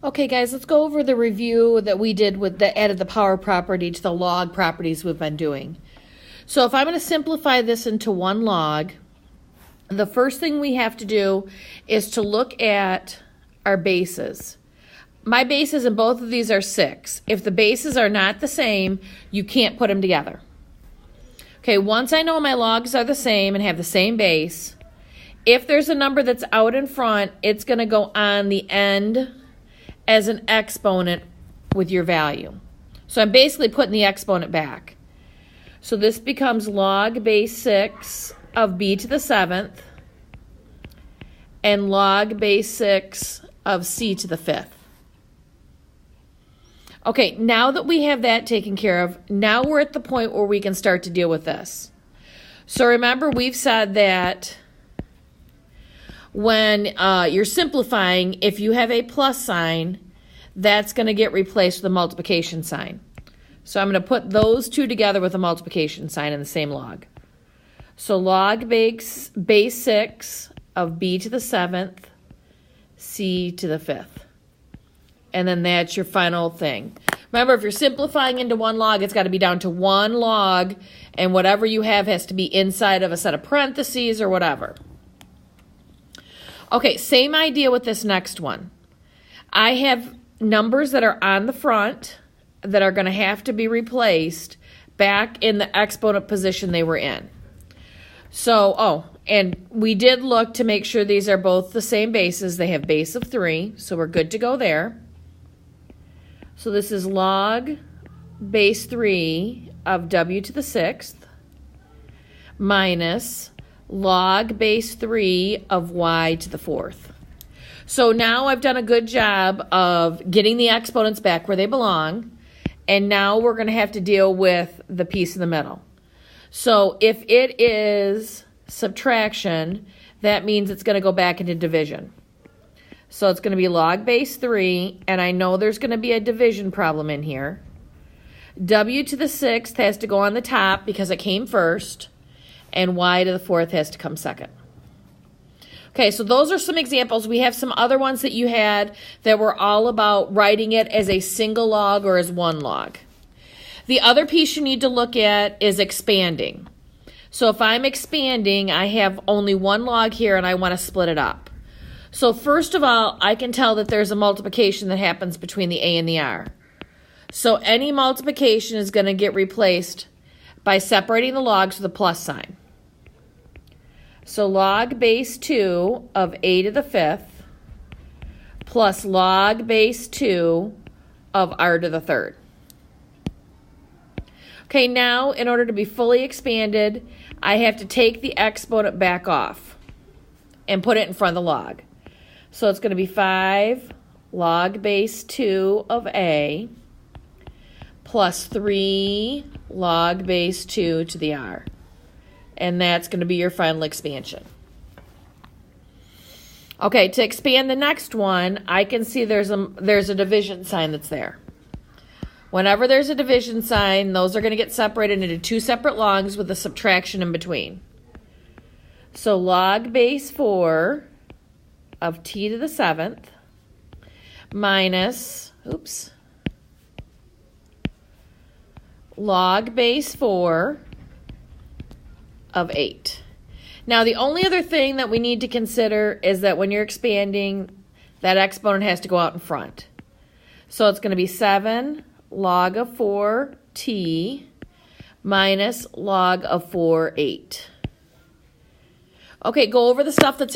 Okay, guys, let's go over the review that we did with the added the power property to the log properties we've been doing. So if I'm going to simplify this into one log, the first thing we have to do is to look at our bases. My bases in both of these are 6. If the bases are not the same, you can't put them together. Okay, once I know my logs are the same and have the same base, if there's a number that's out in front, it's going to go on the end as an exponent with your value. So I'm basically putting the exponent back. So this becomes log base 6 of b to the 7th and log base 6 of c to the 5th. Okay, now that we have that taken care of, now we're at the point where we can start to deal with this. So remember, we've said that when you're simplifying, if you have a plus sign, that's going to get replaced with a multiplication sign. So I'm going to put those two together with a multiplication sign in the same log. So log base 6 of b to the 7th, c to the 5th. And then that's your final thing. Remember, if you're simplifying into one log, it's got to be down to one log, and whatever you have has to be inside of a set of parentheses or whatever. Okay, same idea with this next one. I have numbers that are on the front that are going to have to be replaced back in the exponent position they were in. So, and we did look to make sure these are both the same bases. They have base of 3, so we're good to go there. So this is log base 3 of w to the 6th minus log base 3 of y to the 4th. So now I've done a good job of getting the exponents back where they belong, and now we're going to have to deal with the piece in the middle. So if it is subtraction, that means it's going to go back into division. So it's going to be log base 3, and I know there's going to be a division problem in here. W to the 6th has to go on the top because it came first, and y to the 4th has to come second. Okay, so those are some examples. We have some other ones that you had that were all about writing it as a single log or as one log. The other piece you need to look at is expanding. So if I'm expanding, I have only one log here and I want to split it up. So first of all, I can tell that there's a multiplication that happens between the a and the r. So any multiplication is going to get replaced by separating the logs with a plus sign. So log base 2 of a to the 5th plus log base 2 of r to the 3rd. Okay, now in order to be fully expanded, I have to take the exponent back off and put it in front of the log. So it's going to be 5 log base 2 of a plus 3 log base 2 to the r. And that's going to be your final expansion. Okay, to expand the next one, I can see there's a division sign that's there. Whenever there's a division sign, those are going to get separated into two separate logs with a subtraction in between. So log base 4 of t to the 7th minus, log base 4 of 8. Now the only other thing that we need to consider is that when you're expanding, that exponent has to go out in front. So it's going to be 7 log of 4t minus log of 8. Okay, go over the stuff that's in